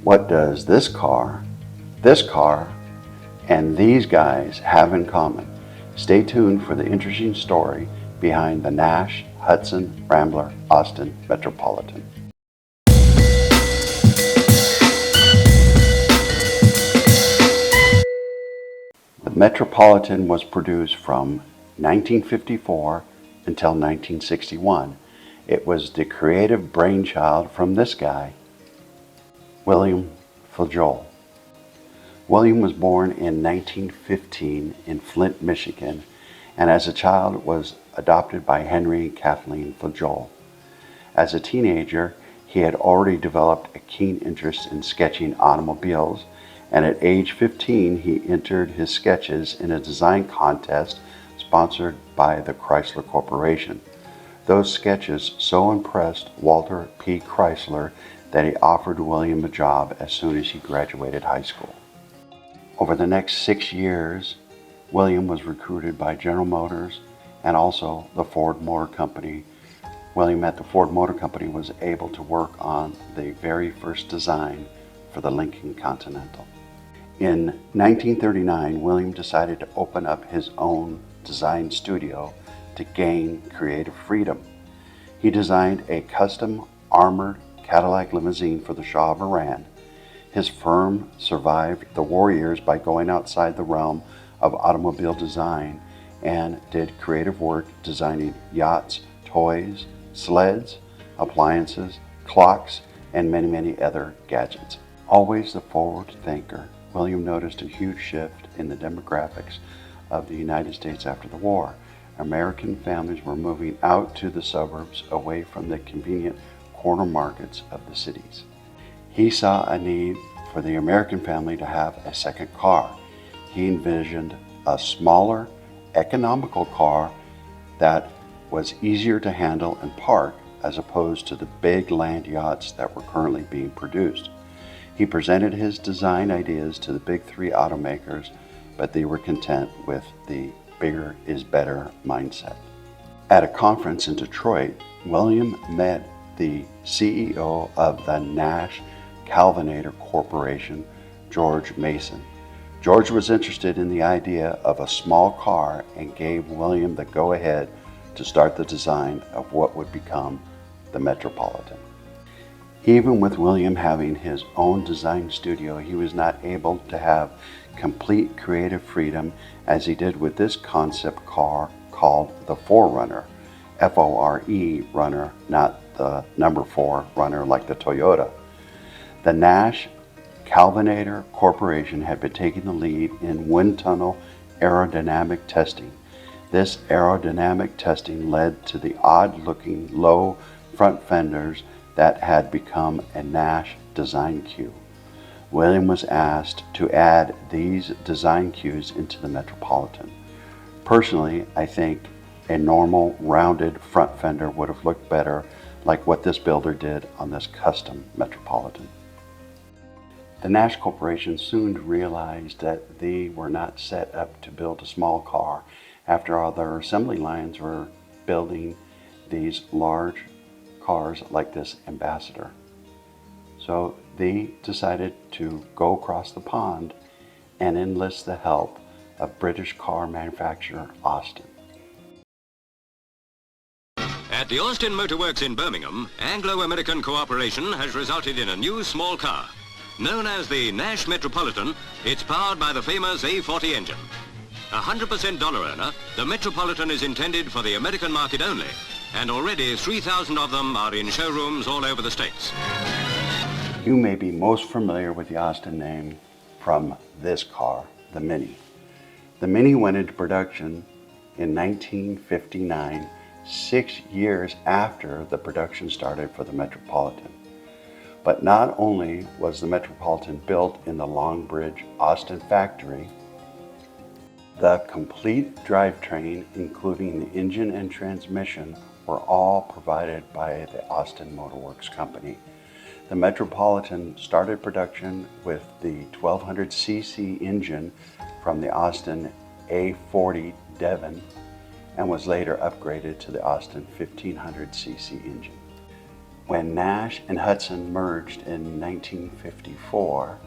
What does this car, and these guys have in common? Stay tuned for the interesting story behind the Nash, Hudson, Rambler, Austin Metropolitan. The Metropolitan was produced from 1954 until 1961. It was the creative brainchild from this guy, William Flajoll. William was born in 1915 in Flint, Michigan, and as a child was adopted by Henry and Kathleen Flajoll. As a teenager, he had already developed a keen interest in sketching automobiles, and at age 15 he entered his sketches in a design contest sponsored by the Chrysler Corporation. Those sketches so impressed Walter P. Chrysler that he offered William a job as soon as he graduated high school. Over the next 6 years, William was recruited by General Motors and also the Ford Motor Company. William at the Ford Motor Company was able to work on the very first design for the Lincoln Continental. In 1939, William decided to open up his own design studio to gain creative freedom. He designed a custom armored Cadillac limousine for the Shah of Iran. His firm survived the war years by going outside the realm of automobile design and did creative work designing yachts, toys, sleds, appliances, clocks, and many other gadgets. Always the forward thinker, William noticed a huge shift in the demographics of the United States after the war. American families were moving out to the suburbs away from the convenient corner markets of the cities. He saw a need for the American family to have a second car. He envisioned a smaller, economical car that was easier to handle and park as opposed to the big land yachts that were currently being produced. He presented his design ideas to the big three automakers, but they were content with the bigger is better mindset. At a conference in Detroit, William met the CEO of the Nash Calvinator Corporation, George Mason. George was interested in the idea of a small car and gave William the go-ahead to start the design of what would become the Metropolitan. Even with William having his own design studio, he was not able to have complete creative freedom as he did with this concept car called the 4Runner, F-O-R-E runner, not the number 4 runner like the Toyota. The Nash Calvinator Corporation had been taking the lead in wind tunnel aerodynamic testing. This aerodynamic testing led to the odd-looking low front fenders that had become a Nash design cue. William was asked to add these design cues into the Metropolitan. Personally, I think a normal rounded front fender would have looked better, like what this builder did on this custom Metropolitan. The Nash Corporation soon realized that they were not set up to build a small car. After all, their assembly lines were building these large cars like this Ambassador. So they decided to go across the pond and enlist the help of British car manufacturer Austin. At the Austin Motor Works in Birmingham, Anglo-American cooperation has resulted in a new small car. Known as the Nash Metropolitan, it's powered by the famous A40 engine. 100% dollar earner, the Metropolitan is intended for the American market only, and already 3,000 of them are in showrooms all over the States. You may be most familiar with the Austin name from this car, the Mini. The Mini went into production in 1959, 6 years after the production started for the Metropolitan. But not only was the Metropolitan built in the Longbridge Austin factory, the complete drivetrain, including the engine and transmission, were all provided by the Austin Motor Works Company. The Metropolitan started production with the 1200cc engine from the Austin A40 Devon and was later upgraded to the Austin 1500cc engine. When Nash and Hudson merged in 1954,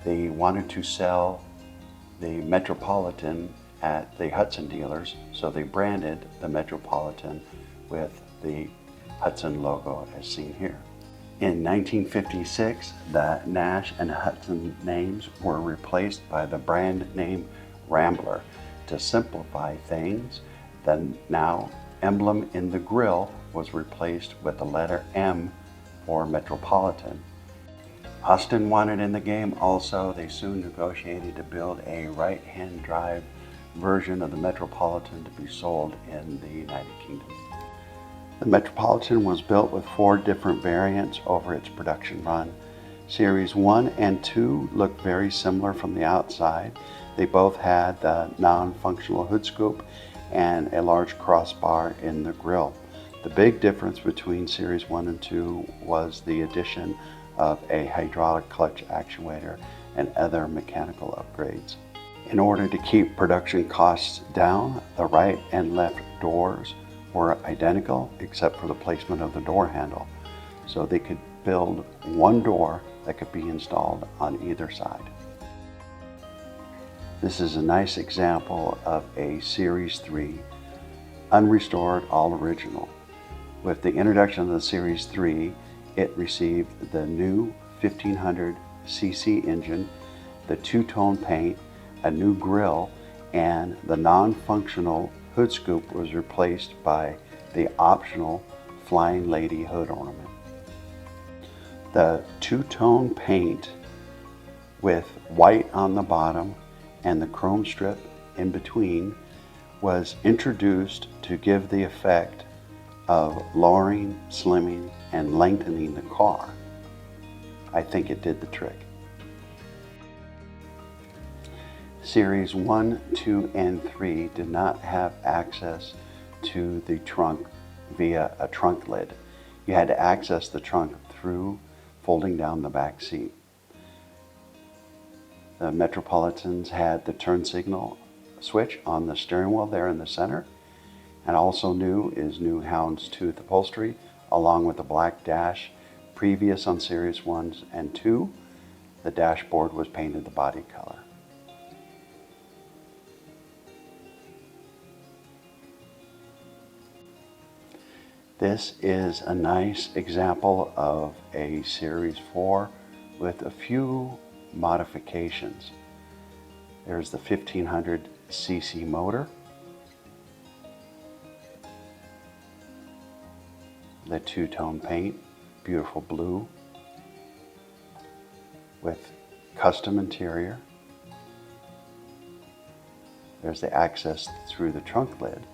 they wanted to sell the Metropolitan at the Hudson dealers, so they branded the Metropolitan with the Hudson logo as seen here. In 1956, the Nash and Hudson names were replaced by the brand name Rambler. To simplify things, the now emblem in the grille was replaced with the letter M for Metropolitan. Austin wanted in the game also. They soon negotiated to build a right-hand drive version of the Metropolitan to be sold in the United Kingdom. The Metropolitan was built with 4 different variants over its production run. Series 1 and 2 looked very similar from the outside. They both had the non-functional hood scoop and a large crossbar in the grille. The big difference between Series 1 and 2 was the addition of a hydraulic clutch actuator and other mechanical upgrades. In order to keep production costs down, the right and left doors were identical except for the placement of the door handle, so they could build one door that could be installed on either side. This is a nice example of a Series 3 unrestored all original. With the introduction of the Series 3, it received the new 1500cc engine, the two-tone paint, a new grille, and the non-functional hood scoop was replaced by the optional Flying Lady hood ornament. The two-tone paint with white on the bottom and the chrome strip in between was introduced to give the effect of lowering, slimming, and lengthening the car. I think it did the trick. Series 1, 2, and 3 did not have access to the trunk via a trunk lid. You had to access the trunk through folding down the back seat. The Metropolitans had the turn signal switch on the steering wheel there in the center, and also new is new houndstooth upholstery along with the black dash. Previous on Series 1 and 2, the dashboard was painted the body color. This is a nice example of a Series 4 with a few modifications. There's the 1500cc motor, the two-tone paint, beautiful blue with custom interior. There's the access through the trunk lid,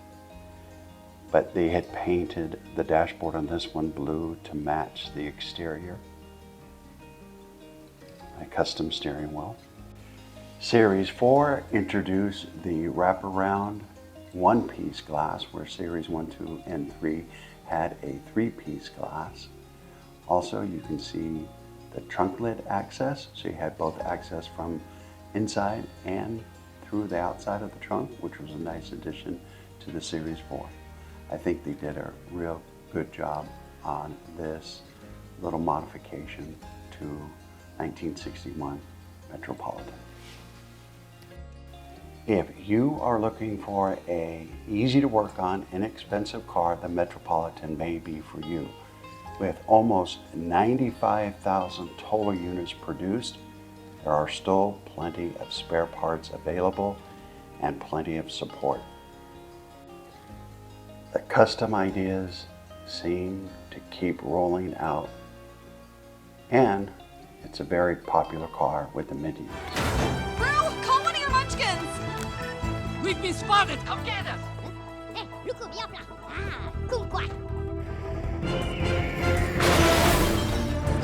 but they had painted the dashboard on this one blue to match the exterior. A custom steering wheel. Series 4 introduced the wraparound one-piece glass, where Series 1, 2, and 3 had a three-piece glass. Also, you can see the trunk lid access, so you had both access from inside and through the outside of the trunk, which was a nice addition to the Series 4. I think they did a real good job on this little modification to 1961 Metropolitan. If you are looking for a easy to work on, inexpensive car, the Metropolitan may be for you. With almost 95,000 total units produced, there are still plenty of spare parts available and plenty of support. The custom ideas seem to keep rolling out, and it's a very popular car with the mid-use. Brew, call one of your munchkins! We've been spotted! Come get us! 哎，如果不要不然啊，更怪。不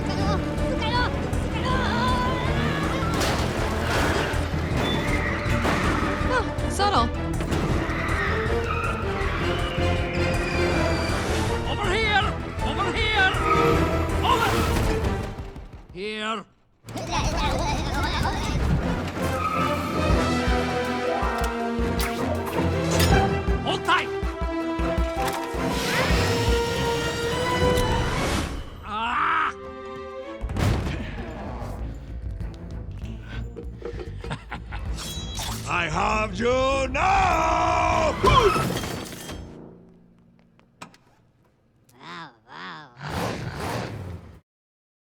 该喽，不该喽，不该喽Oh, subtle. Over here! Over here! Over! Here! Hold tight! I have you now!